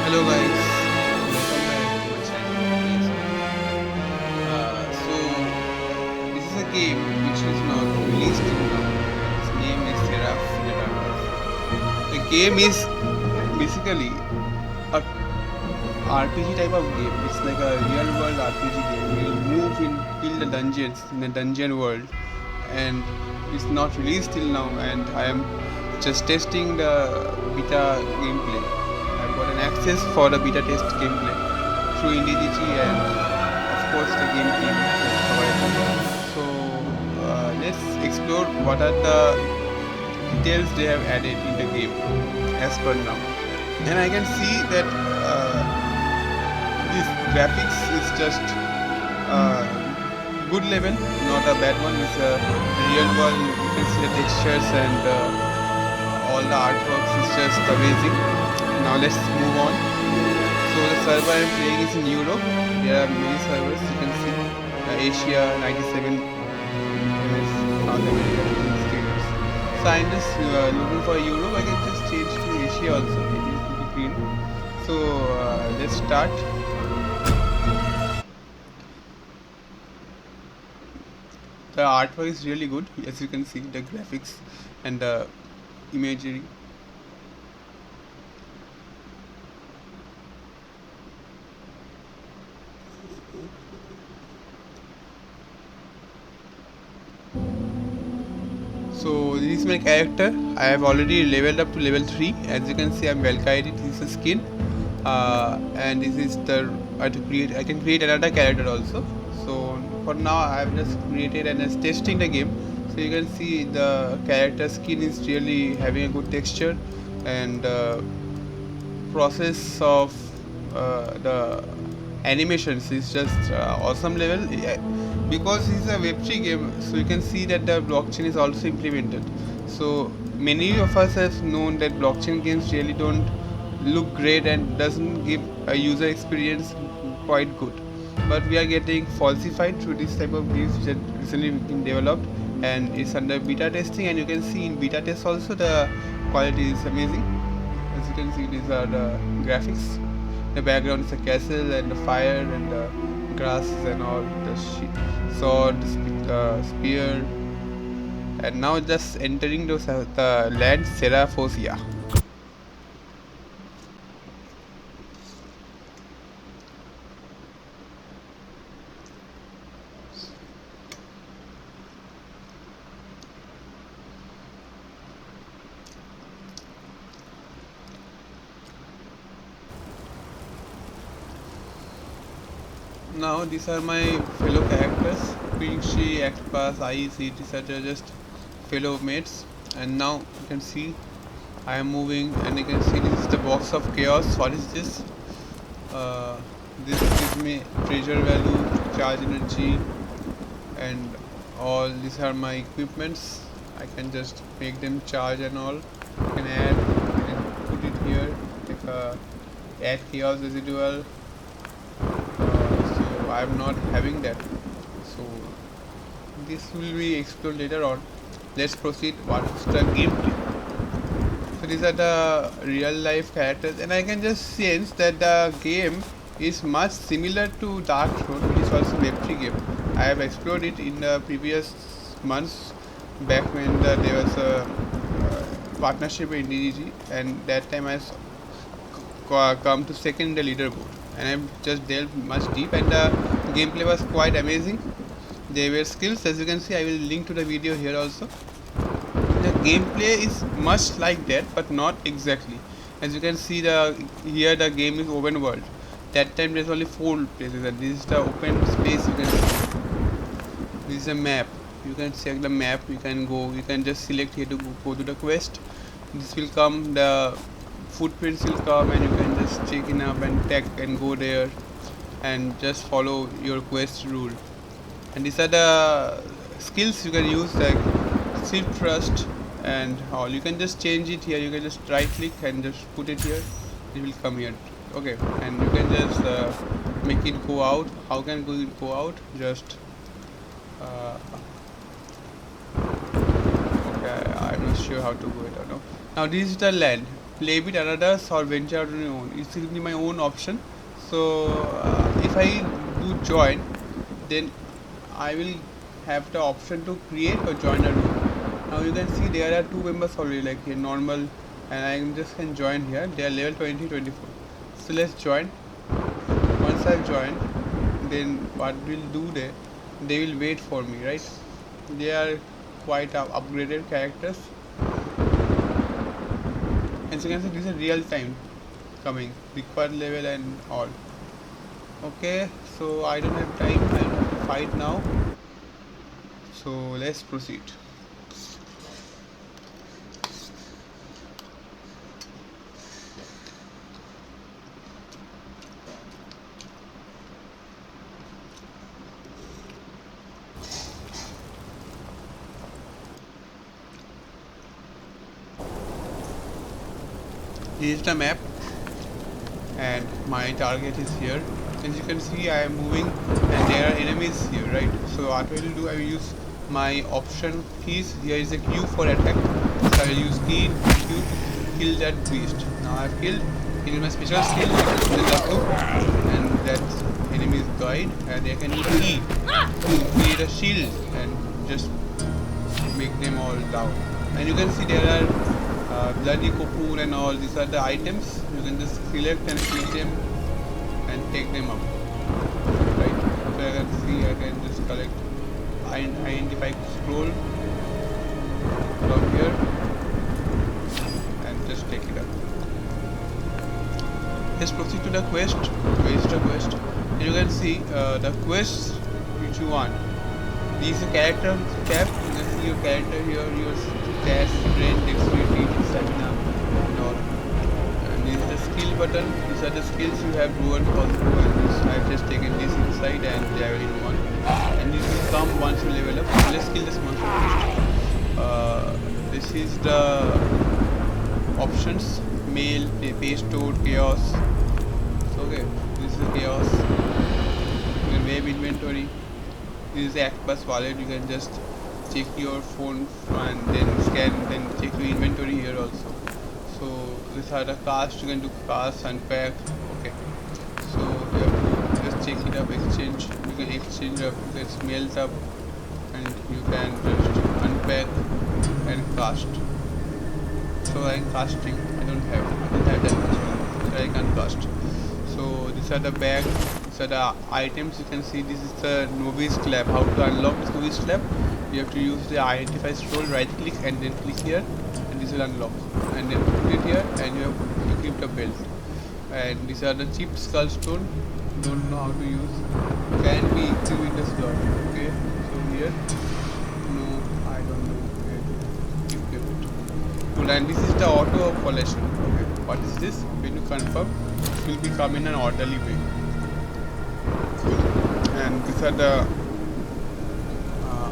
Hello guys, welcome back to my channel. This is a game which is not released till now. Its name is Seraph. The game is basically a RPG type of game. It's like a real world RPG game. You'll move in till the dungeons in a dungeon world, and it's not released till now. And I am just testing the beta gameplay. I've got an access for the beta test gameplay through IndieDG and of course the game team has provided. So let's explore what are the details they have added in the game as per now. And I can see that this graphics is just good level, not a bad one. It's a real world. You can see the textures and all the artworks is just amazing. Now let's move on. So the server I'm playing is in Europe. There are many servers you can see. Asia 97 US, North America 15 states. So I'm just looking for Europe. I can just change to Asia also. Maybe it will be green. So let's start. The artwork is really good, as you can see, the graphics and the imagery. So this is my character. I have already leveled up to level 3. As you can see, I'm well guided. This is the skin, and this is the I can create another character also. So for now, I've just created and is testing the game. So you can see the character skin is really having a good texture, and process of the animations is just awesome level. Because it's a web3 game, so you can see that the blockchain is also implemented. So many of us have known that blockchain games really don't look great and doesn't give a user experience quite good, but we are getting falsified through this type of games which have recently been developed, and it's under beta testing. And you can see in beta test also the quality is amazing. As you can see, these are the graphics. The background is a castle and the fire and the grass and all the sword, spear, and now just entering the land Seraph. Now these are my fellow characters. Pinkshi, Actpass, IEC, these are just fellow mates. And now you can see I am moving, and you can see this is the box of chaos. What is this? This gives me treasure value, charge energy, and all. These are my equipments. I can just make them charge and all. I can add and put it here. Like add chaos residual. So I'm not having that. So this will be explored later on. Let's proceed. What is the gameplay? So these are the real life characters, and I can just sense that the game is much similar to Dark Throne, which is also web3 game. I have explored it in the previous months back when there was a partnership with DDG, and that time I come to second in the leaderboard, and I've just delved much deep, and the gameplay was quite amazing. There were skills, as you can see. I will link to the video here also. The gameplay is much like that, but not exactly. As you can see, here the game is open world. That time there's only 4 places, and this is the open space. You can see this is a map. You can check the map. You can go. You can just select here to go to the quest. This will come. The footprints will come, and you can just check in up and tag and go there, and just follow your quest rule. And these are the skills you can use, like shift thrust and all. You can just change it here. You can just right click and just put it here. It will come here. Okay, and you can just make it go out. How can it go out? Just okay, I'm not sure how to go it. I don't know. Now this is the land. play with others or venture out on your own. It's simply my own option. So if I do join, then I will have the option to create or join a room. Now you can see there are two members already, like here normal, and I just can join here. They are level 20, 24. So let's join. Once I've joined, then what we'll do there, they will wait for me, right? They are quite upgraded characters. And so you can see this is real time coming, required level and all. Okay, so I don't have time, I have to fight now. So let's proceed. This is the map and my target is here. As you can see, I am moving and there are enemies here, right? So what I will do, I will use my option keys. Here is a Q for attack, so I will use Q to kill that beast. Now I have killed. It is my special skill, and that enemy is died, and I can use E to create a shield and just make them all down. And you can see there are bloody cocoon and all. These are the items. You can just select and click them and take them up, right? So I can see, I can just collect, identify, scroll from here and just take it up. Let's proceed to the quest. Waste the quest, and you can see the quests which you want. This is a character tab. You can see your character here, your stats, strength, dexterity, stamina, and all. And this is the skill button. These are the skills you have learned also, and this, I've just taken this inside and they are in one. And this will come once you level up. So let's kill this monster first. This is the options: mail, pay store, chaos. So okay, this is chaos. You can web inventory. This is the Actbus wallet. You can just check your phone and then scan, then check your inventory here also. So these are the cast. You can do cast, unpack. Okay, so you have to just check it up, exchange. You can exchange up, let's melt up, and you can just unpack and cast. So I'm casting. I didn't have that much, so I can cast. So these are the bag. These are the items. You can see this is the novice clap. How to unlock this novice clap? You have to use the identify scroll, right click and then click here, and this will unlock. And then put it here, and you have to equip the belt. And these are the chip skull stone. Don't know how to use. Can be equipped in the slot. Okay. So here, no, I don't know. Okay. Equip it. Cool. And this is the auto collection. Okay. What is this? When you confirm, it will become in an orderly way. And these are the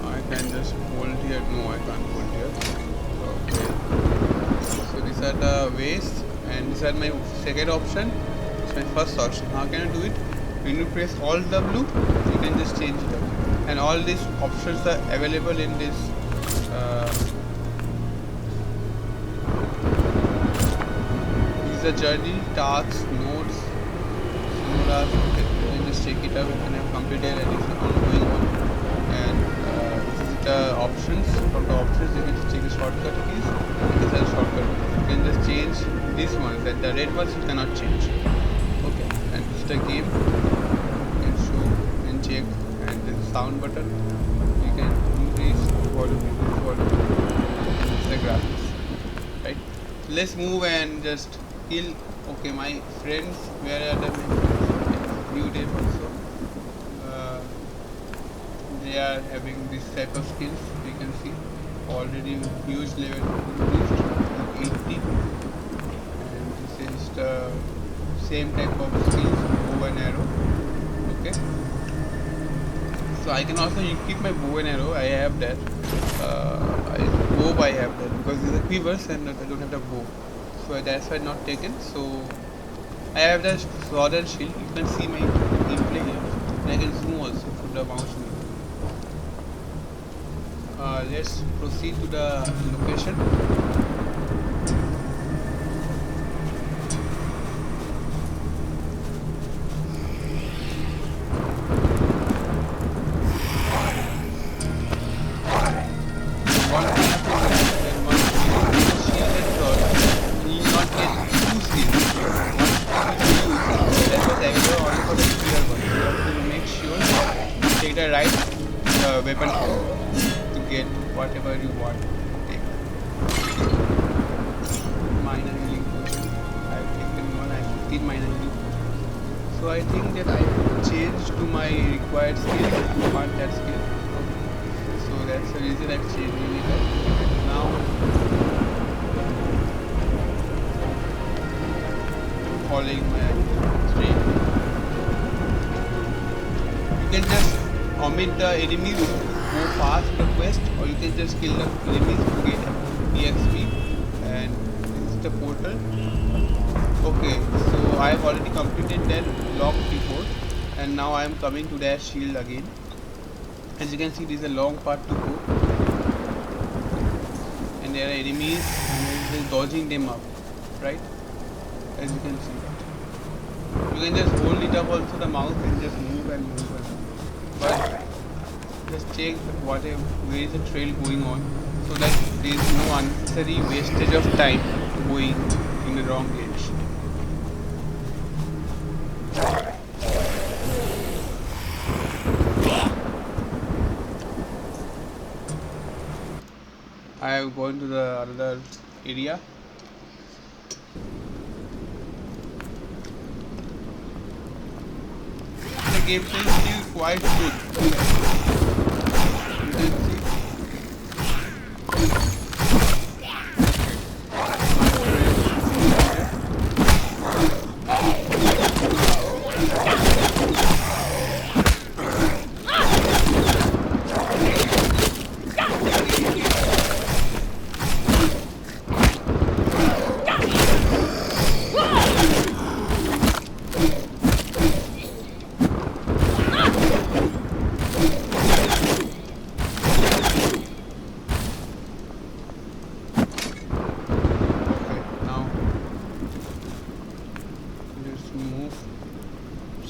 I can just hold here. No, I can't hold here. Okay. So these are the ways, and these are my second option. It's my first option. How can I do it? When you press Alt W, you can just change it up. And all these options are available in this. These are journey, tasks, notes, similar. You can just check it out. You can have completed and it's ongoing one. And this is the options. From the options, you can just check the shortcut keys. And these are shortcut keys. You can just change these ones. And the red ones you cannot change. Okay. And this is the game. You can show and check. And the sound button. You can increase volume, reduce volume. And this is the graphics. Right. So let's move and just kill. Okay, my friends. Where are the view them also? They are having this type of skills. You can see already huge level reached 80, and this is the same type of skills, bow and arrow. Okay, so I can also keep my bow and arrow. I have that. Bow I have that because these are quivers and I don't have the bow, so that's why not taken. So I have the sword and shield. You can see my gameplay here, and I can zoom also from the mouse wheel. Let's proceed to the location. hit a right weapon to get whatever you want to take. Minor healing potion. I've taken one. I have 15 minor healing. So I think that I changed to my required skill to want that skill. So that's the reason I'm changing it up. Now following my stream. You can just omit the enemies to go past the quest, or you can just kill the enemies to get EXP. And this is the portal. Okay, so I have already completed that lock before, and now I am coming to that shield again. As you can see, there is a long part to go, and there are enemies and just dodging them up, right? As you can see, you can just hold it up also the mouse and just move and move and move. But just check whatever where is the trail going on, so that there is no unnecessary wastage of time going in the wrong direction. I have gone to the other area. The gameplay is still quite good. You can see.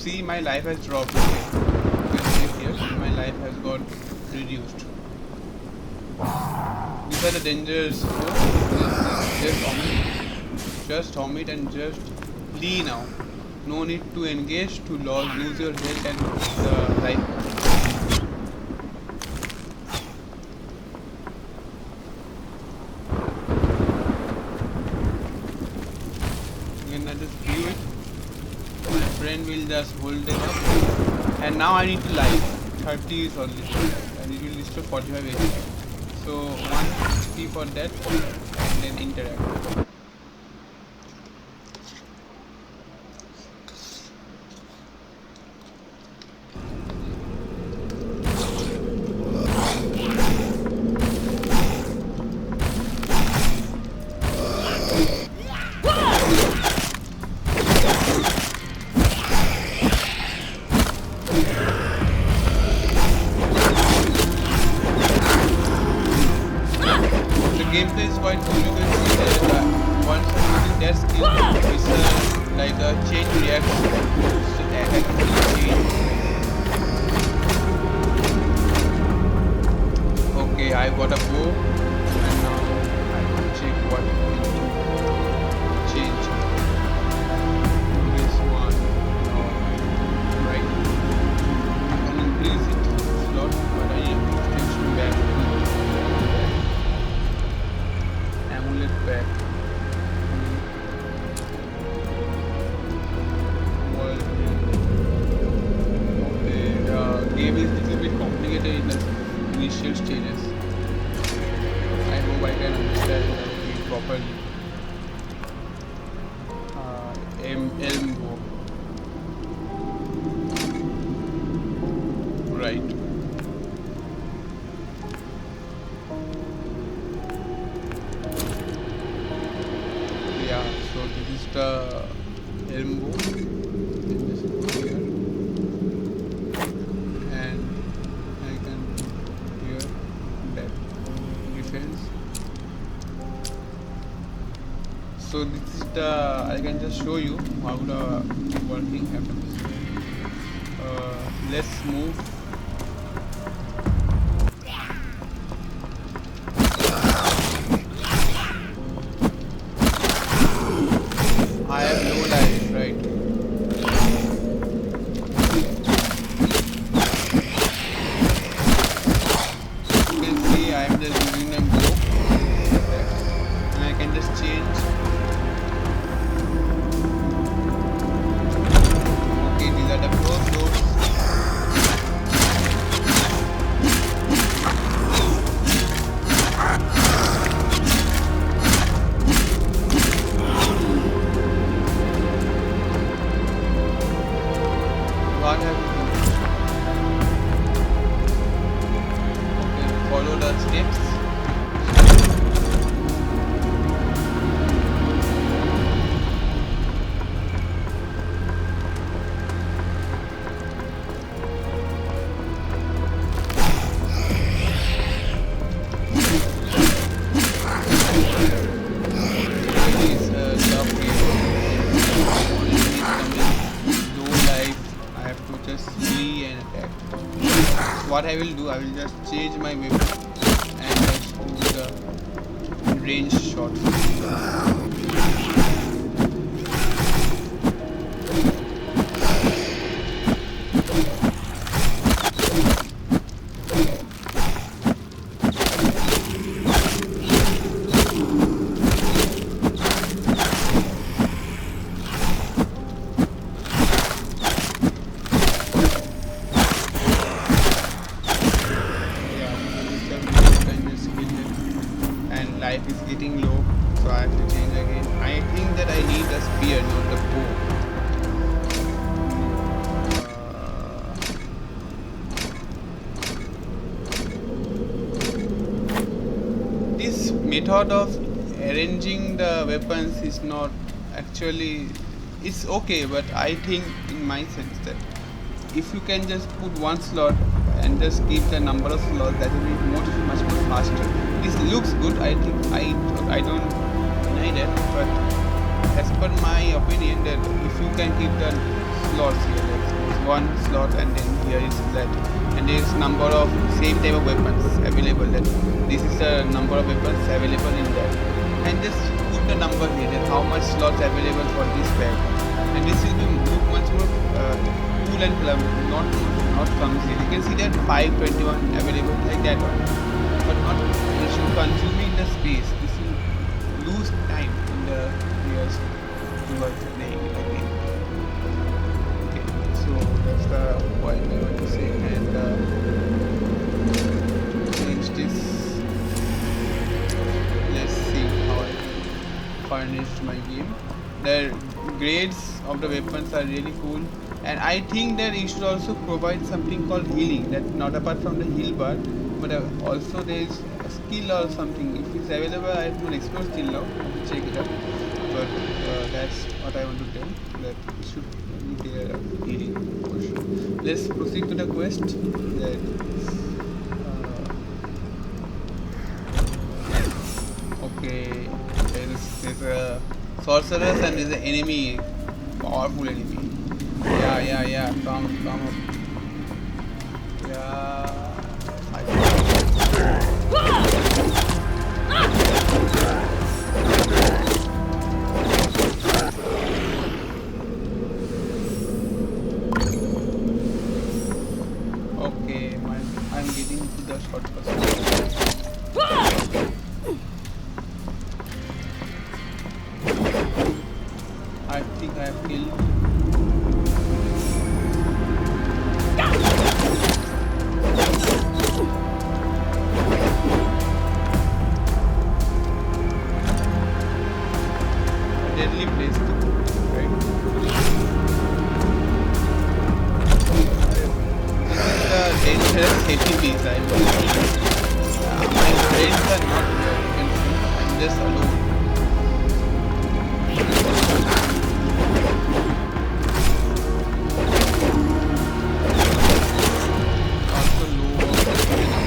See, my life has dropped. Okay. You can see here, my life has got reduced. These are the dangers. Just omit and just flee now. No need to engage to lose your health and the life. You can just view it. My friend will just hold it up, and now I need to live 30 is only, and it will restore 45 HP. So 1 HP for that, and then interact. Gameplay is quite cool. You can see that once using that skill, it's like a chain reaction. So attack chain. Okay, I got a bow, and now I can check what we can do. Change this one, right? I can increase it slot, but I have to switch to back. Back. Well, the game is a little bit complicated in the initial stages. I hope I can understand it properly. Elmo. Right. So this is the elbow, just go here, and I can put here that defense. So this is the, I can just show you how the working happens. Let's move. I have no life, right? have to do? Okay, follow the steps. These tough low life. I have to just flee and attack. What I will do, I will just change my weapon and just do the range shots. Life is getting low, so I have to change again. I think that I need a spear, not the bow. This method of arranging the weapons is not actually, it's okay, but I think in my sense that if you can just put one slot and just keep the number of slots, that will be much more faster. This looks good. I think I don't deny that, but as per my opinion, that if you can keep the slots here, like one slot and then here is that, and there is number of same type of weapons available. That this is the number of weapons available in that, and just put the number here. That how much slots available for this bag, and this will be look much more cool and not clumsy. You can see that 521 available like that one, but not consuming the space. This will lose time in the players towards playing it again. Okay, so that's the point I want to say, and change this. Let's see how I furnished my game. The grades of the weapons are really cool, and I think that you should also provide something called healing. That not apart from the heal bar, but also there is a skill or something. If it's available, I have to explore skill now. Check it out. But that's what I want to tell. That it should be there healing for sure. Let's proceed to the quest. That okay, there's a sorceress and there's an enemy, powerful enemy. Yeah. Come up. Yeah. Okay, I'm getting to the shortcut. I think I have killed. Deadly place to go, right? This is the dangerous enemies. I believe. My friends are not here. You can see. I'm just alone. Also low on stamina.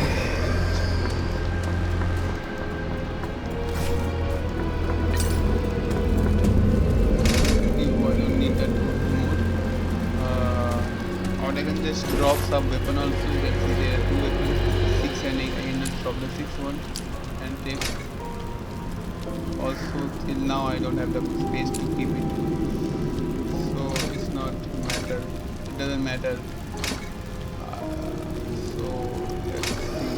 Or I can just drop some weapon also. You can see there are two weapons, 6 and 8. I can just drop the 6th one and take. Also till now I don't have the space to keep it, so it's not matter. It doesn't matter. So let's see.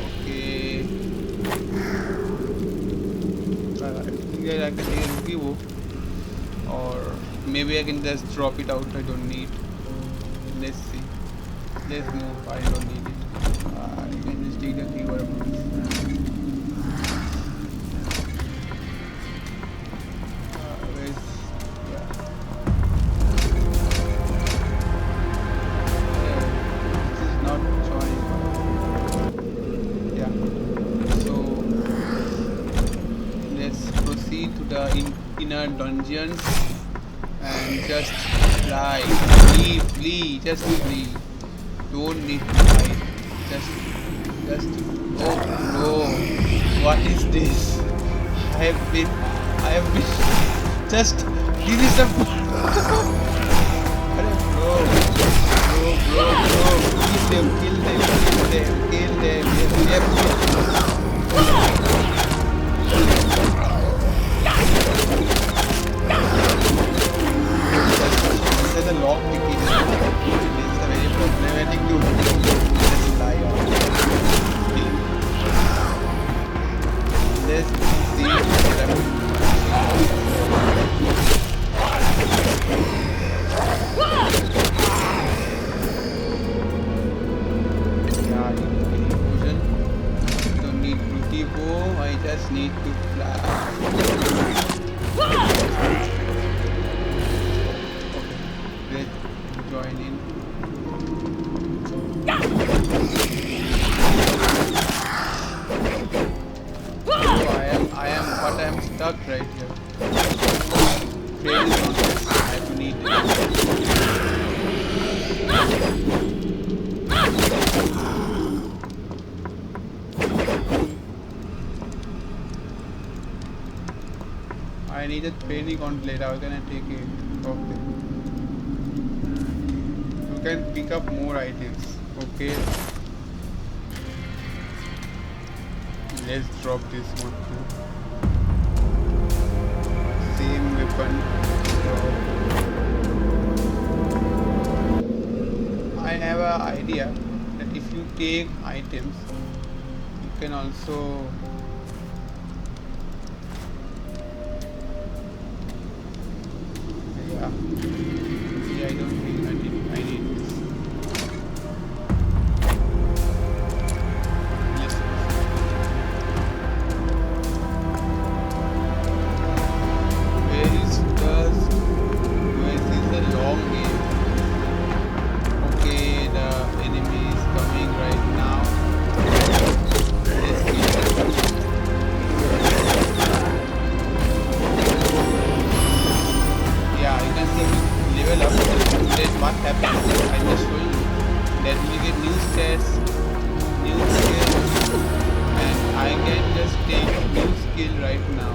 Okay. I think I can take a rookie bow, or maybe I can just drop it out. I don't need. Let's see. Let's move. I don't need it. I can just take the keyword. dungeons and just fly. Flee, just flee. Don't need to hide. Just. Oh no! What is this? I have been. Just. This is the. Bro. Kill them. Yep. There's a lock picking. It's a very problematic to just lie on. Let's see. Don't need Ruti bow. I just need to fly. Let's join in. So I am stuck right here. Train is on this. I have to need it. I need a training gauntlet. How can I take it? Okay. You can pick up more items. Okay. Let's drop this one too. Same weapon. I have an idea that if you take items, you can also yeah, I don't think I need this. Let's where is this is a long game. Okay, the enemy is coming right now. Let's kill him. Yeah, you can see level up. Then what happens? I just show you that we get new stats, new skills, and I can just take new skill right now.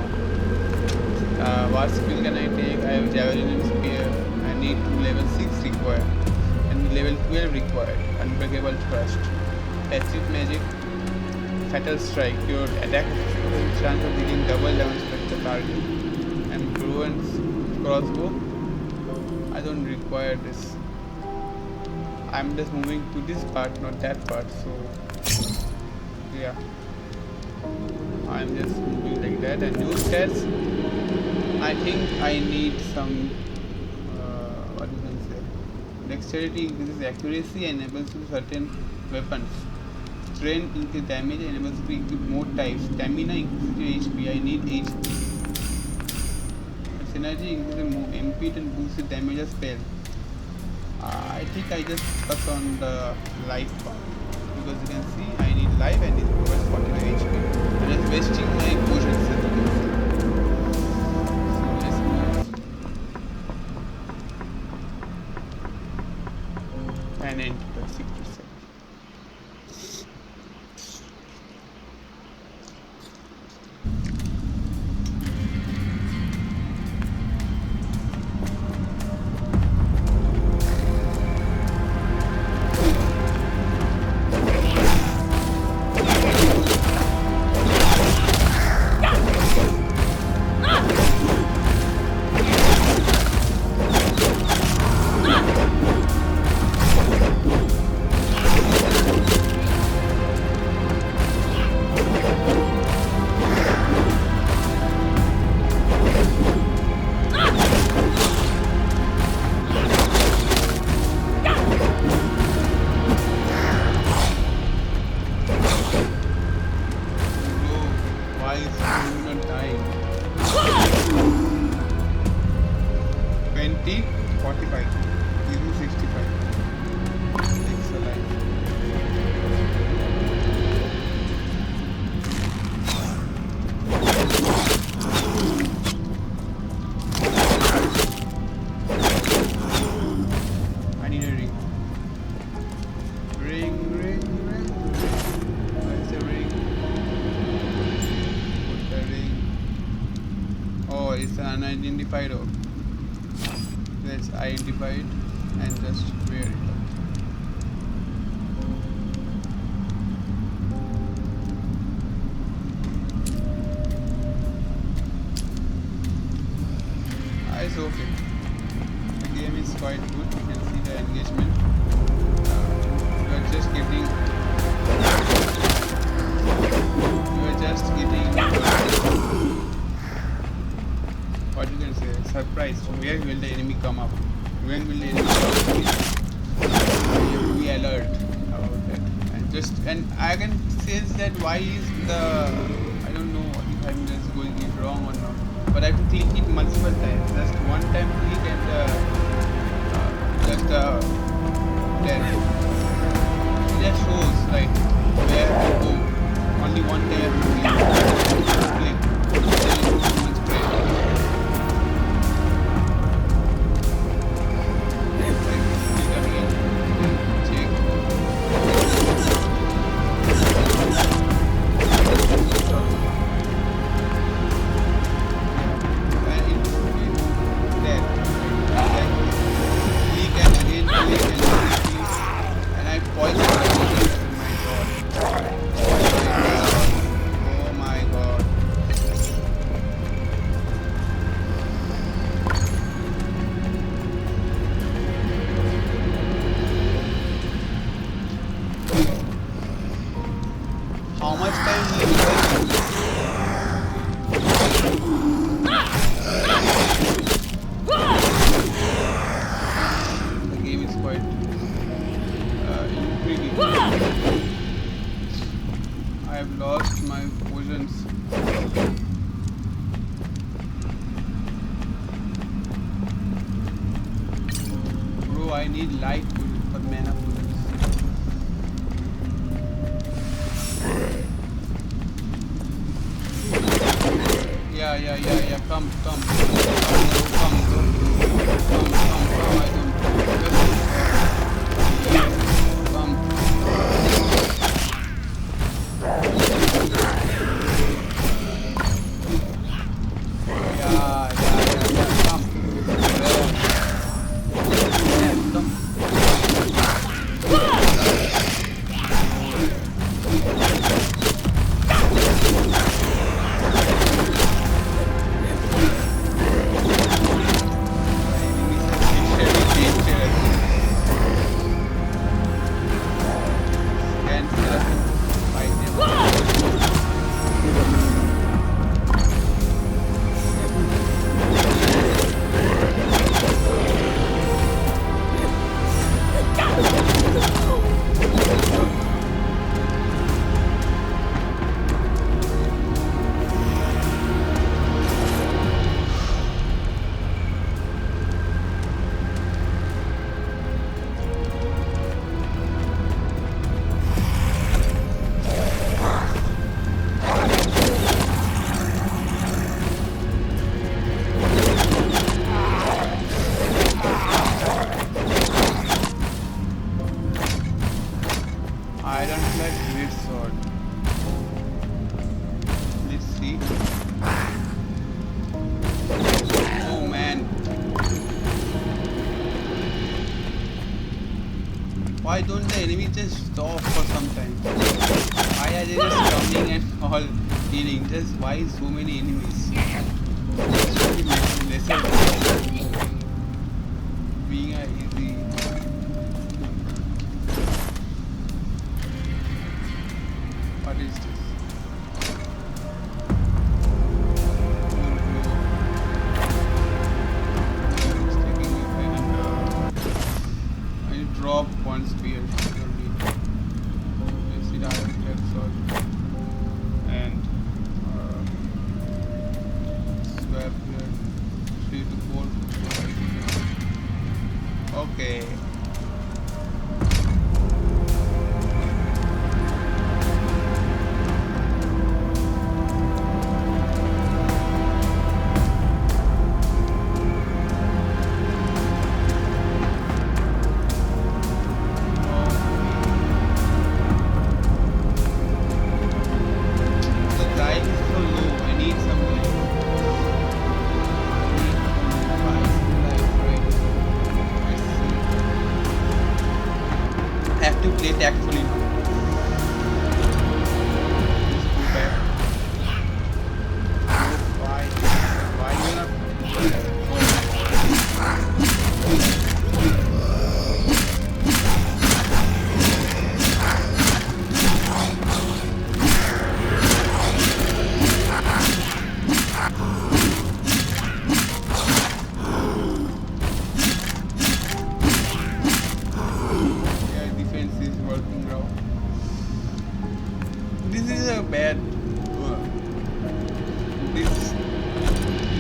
What skill can I take? I have javelin and spear. I need to level 6 required and level 12 required. Unbreakable thrust, passive magic, fatal strike. Your attack chance of dealing double damage to the target, and bow and crossbow. I don't require this. I'm just moving to this part, not that part. So yeah, I'm just moving like that. And new stats. I think I need some what you can say. Dexterity increases accuracy and enables you certain weapons. Strength increases damage and enables you to equip more types. Stamina increases your HP. I need HP. Synergy increases MP and boosts the damage of spell. I think I just focus on the life part because you can see I need life and it provides 49 HP. I'm just wasting my potions as you can see. So let's move and enter the secret set. unidentified orb. Let's identify it and just wear it. It's okay. The game is quite good. You can see the engagement. You are just getting. What you can say? Surprised. Where will the enemy come up? When will the enemy come up? You have to be alert about that. And I can sense that why is the, I don't know if I'm just going it wrong or not. But I have to click it multiple times. Just one time click and then it just shows like where to go. Only one day I have to click. Then it goes one straight. Like click again. Check. How much time will it The game is quite intriguing. I have lost my potions. Bro, I need light potions for mana potions. Yeah. Come. Why don't the enemies just stop for some time? Why are they just coming and all killing? Just why so many enemies? Lesser being a easy. What is this? Drop one spear. You see the iron clad sword and swap here 3 to 4. Okay. play tactfully now. Let's go back. Why? Why you not? Yeah, defense is working now. This is a bad. This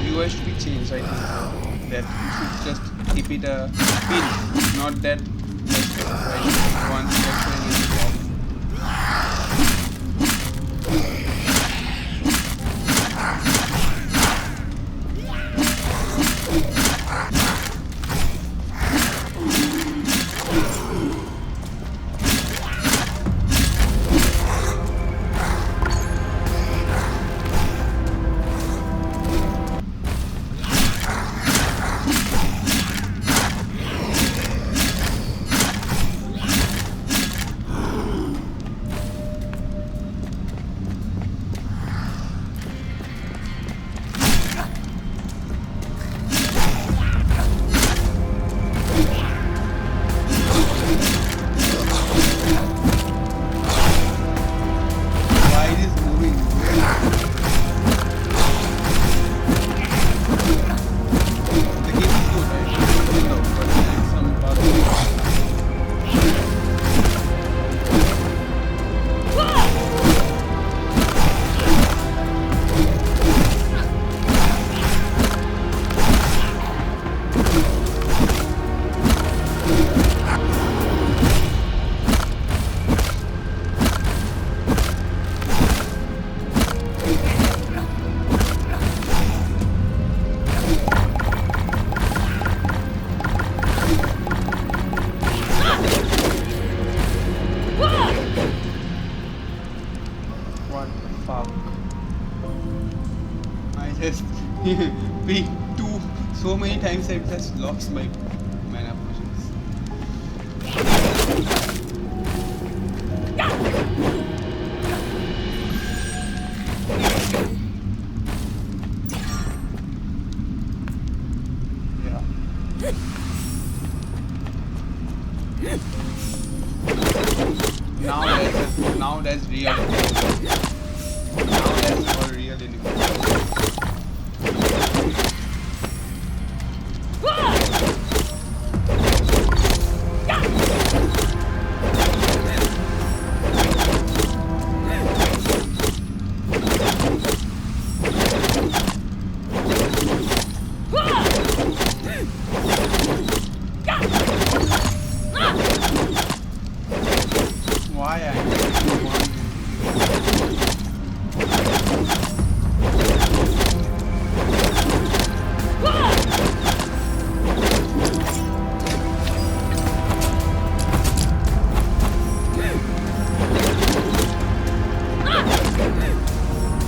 UI should be changed. I think so. That should just keep it a pin, not that just like one section is off. Just pick two so many times I just lost my mana potions. Yeah. Now that's real. Now that's for real anymore. Why I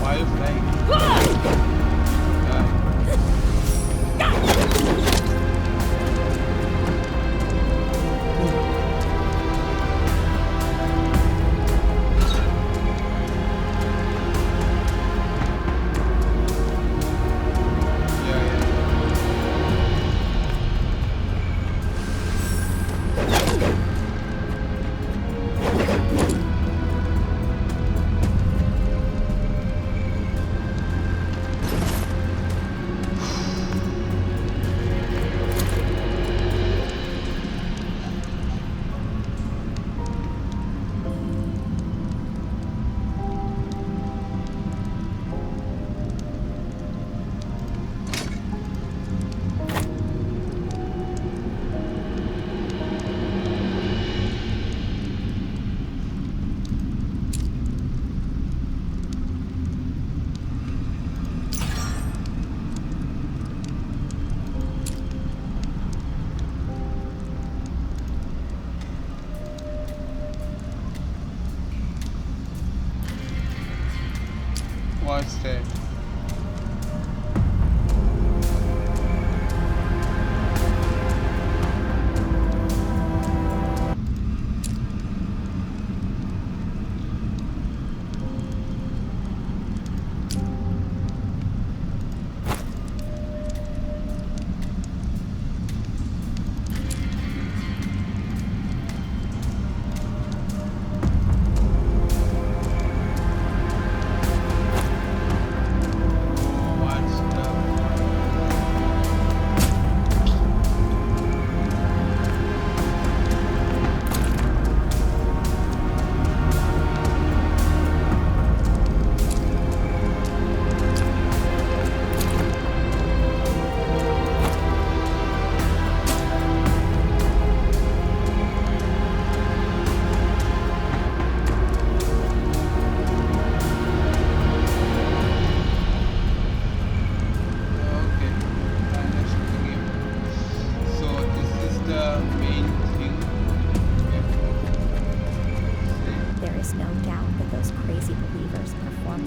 why you flying? What's that?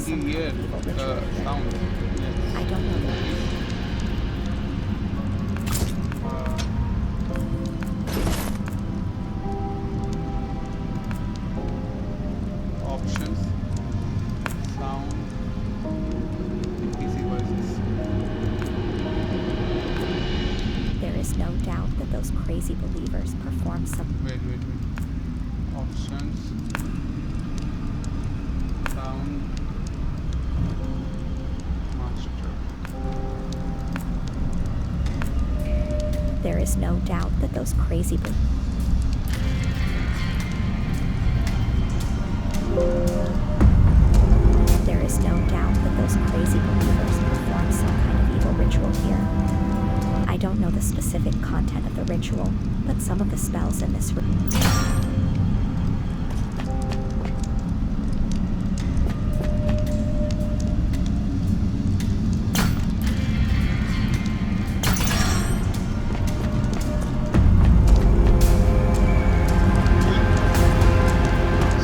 can hear evil ritual the here. sound. I don't know the Options, sound, PC voices. There is no doubt that those crazy believers perform some Wait. Options, sound, master. There is no doubt that those crazy There is no doubt that those crazy believers perform some kind of evil ritual here. I don't know the specific content of the ritual, but some of the spells in this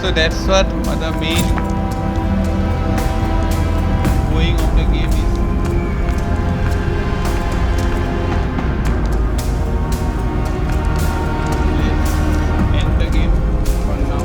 So that's what the main going of the game is. Let's end the game for now.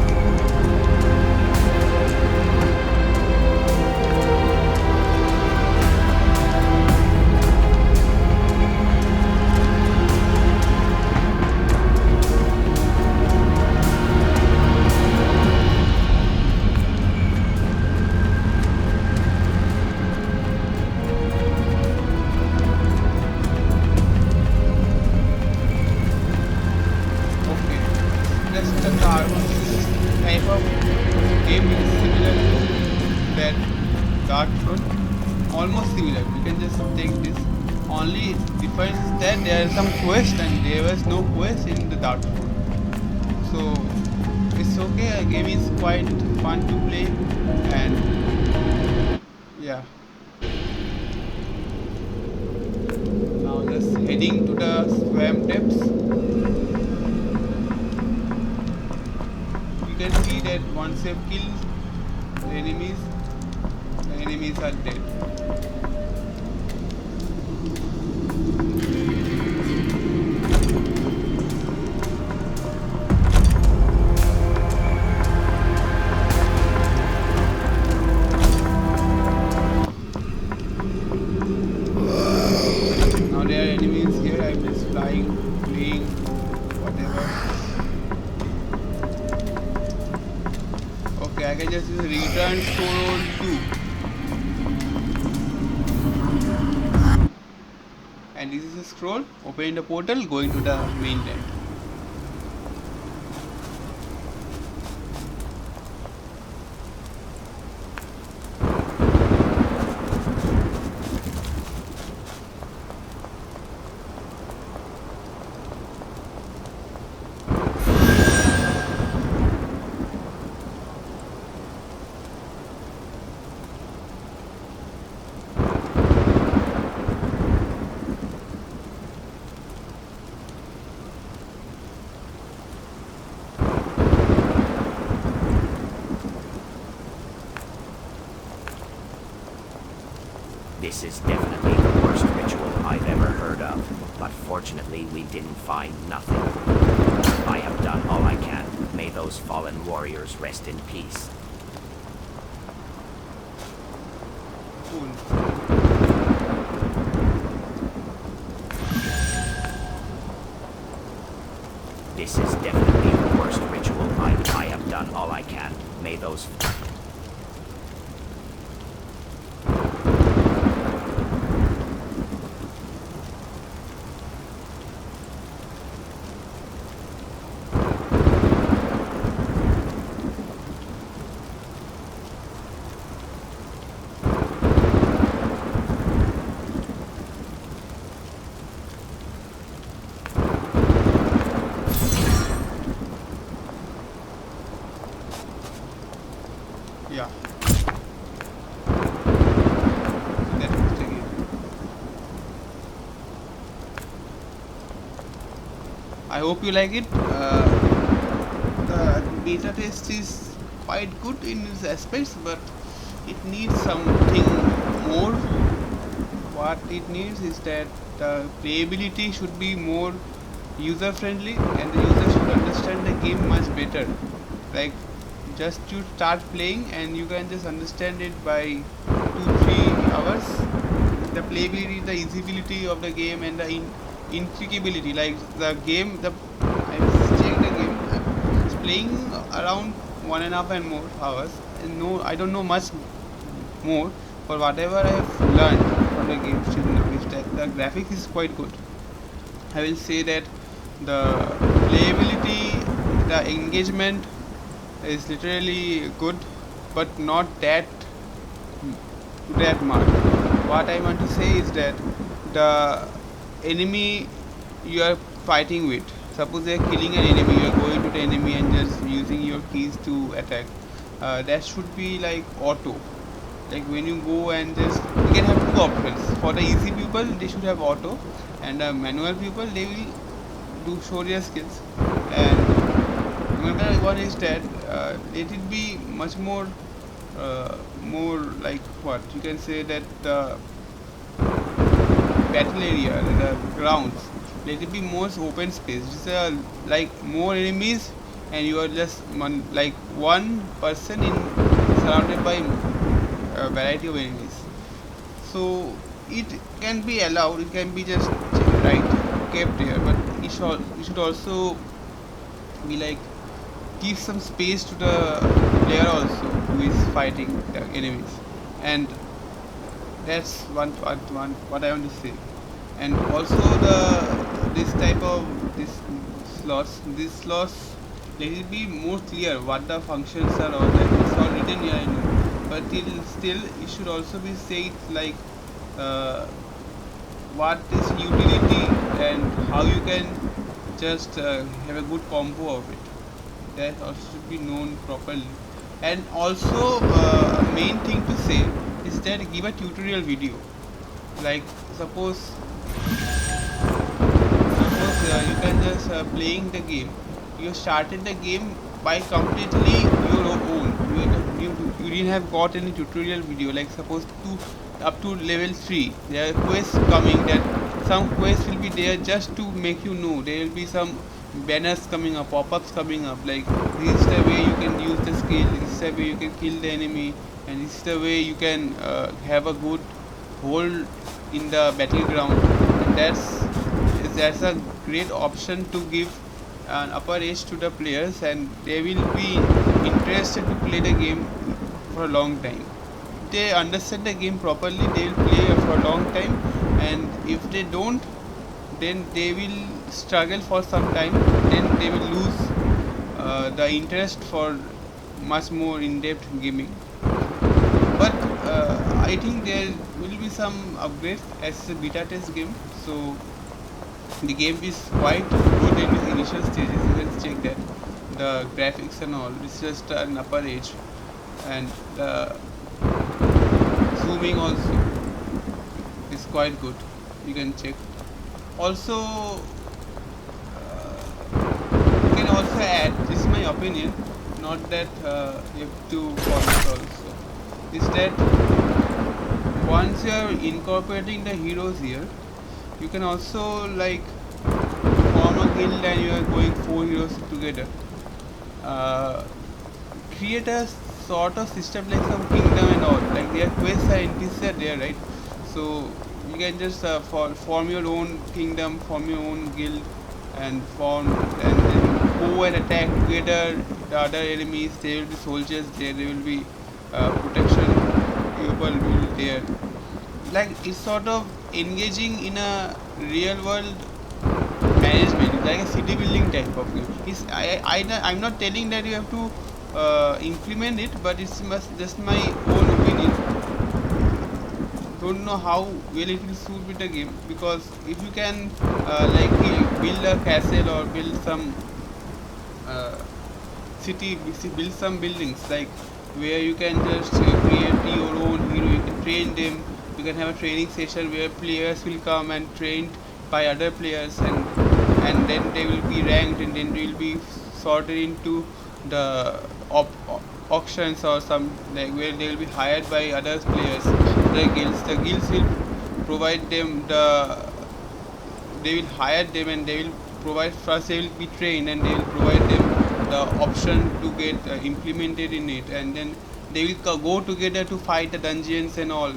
Okay, just a carbon type of game is similar to that Dark Throne. Almost similar. You can just take this. Only difference is that there is some quest and there was no quest in the Dark Throne. So it's okay. A game is quite fun to play, and yeah. Now just heading to the swamp depths. You can see that once you've killed the enemies are dead. Now there are enemies here. I'm just flying, playing, whatever. Okay, I can just use return scroll 2. And this is a scroll, opening the portal, going to the mainland. This is definitely the worst ritual I've ever heard of, but fortunately we didn't find nothing. I have done all I can. May those fallen warriors rest in peace. Cool. This is definitely the worst ritual I have done all I can. May those... Yeah. That's it again. I hope you like it. The beta test is quite good in its aspects, but it needs something more. What it needs is that the playability should be more user friendly, and the user should understand the game much better. Like, just to start playing and you can just understand it by 2-3 hours. The playability, the easyability of the game, and the intricability, like the game, the I've checked the game, it's playing around 1.5 and more hours, and no, I don't know much more, but whatever I have learned from the game till now is that the graphics is quite good. I will say that the playability, the engagement is literally good, but not that to that mark. What I want to say is that the enemy you are fighting with, suppose they are killing an enemy, you are going to the enemy and just using your keys to attack. That should be like auto. Like when you go and just, you can have two options. For the easy people, they should have auto, and the manual people, they will do show their skills. And another one is that let it be much more like, what you can say, that the battle area, the grounds, let it be more open space. It's like more enemies, and you are just like one person in surrounded by a variety of enemies. So it can be allowed, it can be just right kept there, but it should also be like give some space to the player also who is fighting the enemies. And that's one what I want to say. And also this type of these slots, let it be more clear what the functions are, or like it's all written here, I know, but still it should also be said like what is utility and how you can just have a good combo of it. That also should be known properly. And also a main thing to say is that give a tutorial video. Like suppose you can just playing the game, you started the game by completely your own, you didn't have got any tutorial video. Like suppose up to level 3 there are quests coming, that some quests will be there just to make you know. There will be some banners coming up, pop-ups coming up, like this is the way you can use the skill, this is the way you can kill the enemy, and this is the way you can have a good hold in the battleground. And that's a great option to give an upper edge to the players, and they will be interested to play the game for a long time. If they understand the game properly, they will play for a long time, and if they don't, then they will struggle for some time, then they will lose the interest for much more in-depth gaming. But I think there will be some upgrades as a beta test game, so the game is quite good in its initial stages. You can check that the graphics and all, it's just an upper edge, and the zooming also is quite good, you can check. Also you can also add, this is my opinion, not that you have to follow it also, is that once you are incorporating the heroes here, you can also like form a guild and you are going 4 heroes together. Create a sort of system like some kingdom and all, like their quests are NPCs are there, right? So you can just form your own kingdom, form your own guild, and then go and attack together the other enemies. There will be soldiers there, there will be protection people will be there. Like it's sort of engaging in a real world management, like a city building type of game. I'm not telling that you have to implement it, but it's just my own opinion. Don't know how well it will suit with the game, because if you can like build a castle or build some city, build some buildings, like where you can just create your own hero, you can train them, you can have a training session where players will come and trained by other players, and then they will be ranked, and then they will be sorted into the auctions or some like where they will be hired by other players, the guilds will provide them they will hire them and they will provide first they will be trained and they will provide them the option to get implemented in it, and then they will go together to fight the dungeons and all,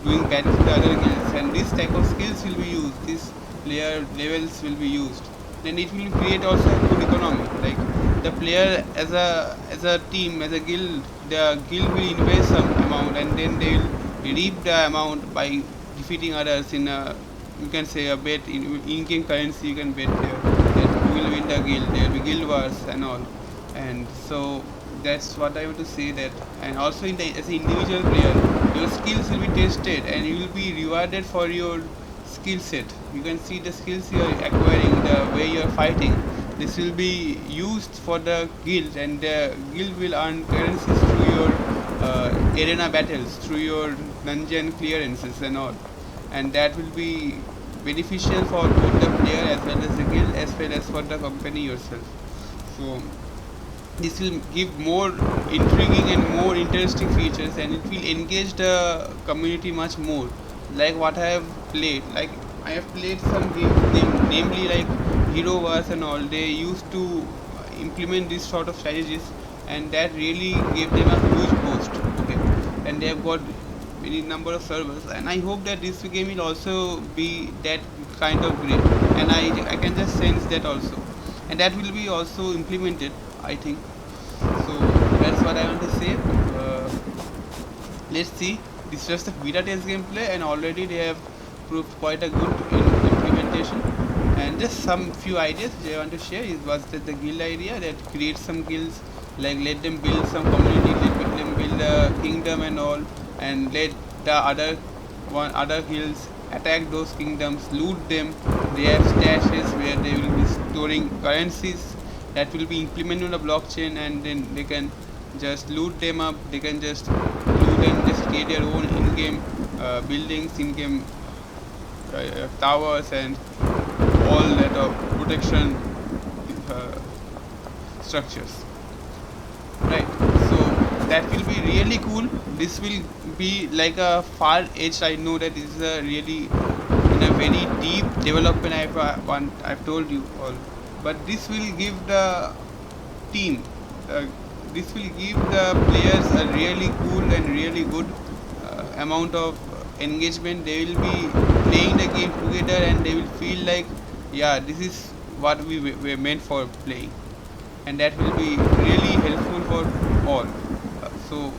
doing battles with the other guilds, and this type of skills will be used, these player levels will be used. Then it will create also a good economy, like the player as a team, as a guild, the guild will invest some amount and then they will reap the amount by defeating others in a, you can say a bet in-game currency, you can bet there that who will win the guild, there will be guild wars and all. And so that's what I want to say, that and also in the as an individual player your skills will be tested and you will be rewarded for your skill set. You can see the skills you are acquiring, the way you are fighting, this will be used for the guild and the guild will earn currencies through your arena battles, through your dungeon clearances and all, and that will be beneficial for both the player as well as the guild as well as for the company yourself. So this will give more intriguing and more interesting features and it will engage the community much more, like what I have played. Like I have played some games namely like Hero Wars and all, they used to implement this sort of strategies and that really gave them a huge boost. Okay, and they have got many number of servers and I hope that this game will also be that kind of great, and I can just sense that also, and that will be also implemented, I think. So that's what I want to say. Let's see, this is just a beta test gameplay and already they have proved quite a good implementation. And just some few ideas which I want to share is was that the guild idea, that create some guilds, like let them build some community, let them build a kingdom and all, and let the other guilds attack those kingdoms, loot them. They have stashes where they will be storing currencies that will be implemented on the blockchain, and then they can just loot them up. They can just loot and just create their own in-game buildings, in-game towers and all that of protection structures, right? So that will be really cool. This will be like a far edge. I know that this is a really in a very deep development I've told you all, but this will give the team this will give the players a really cool and really good amount of engagement. They will be playing the game together and they will feel like, yeah, this is what we were meant for playing, and that will be really helpful for all. So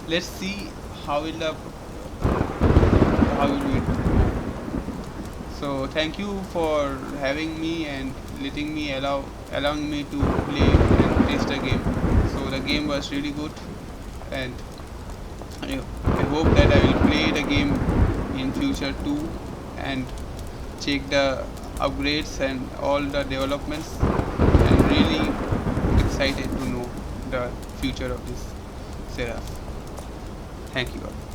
let's see how will it go. So thank you for having me and allowing me to play and test the game. So the game was really good, and I hope that I will play the game in future too and check the upgrades and all the developments. I'm really excited to know the future of this Seraph. Thank you all.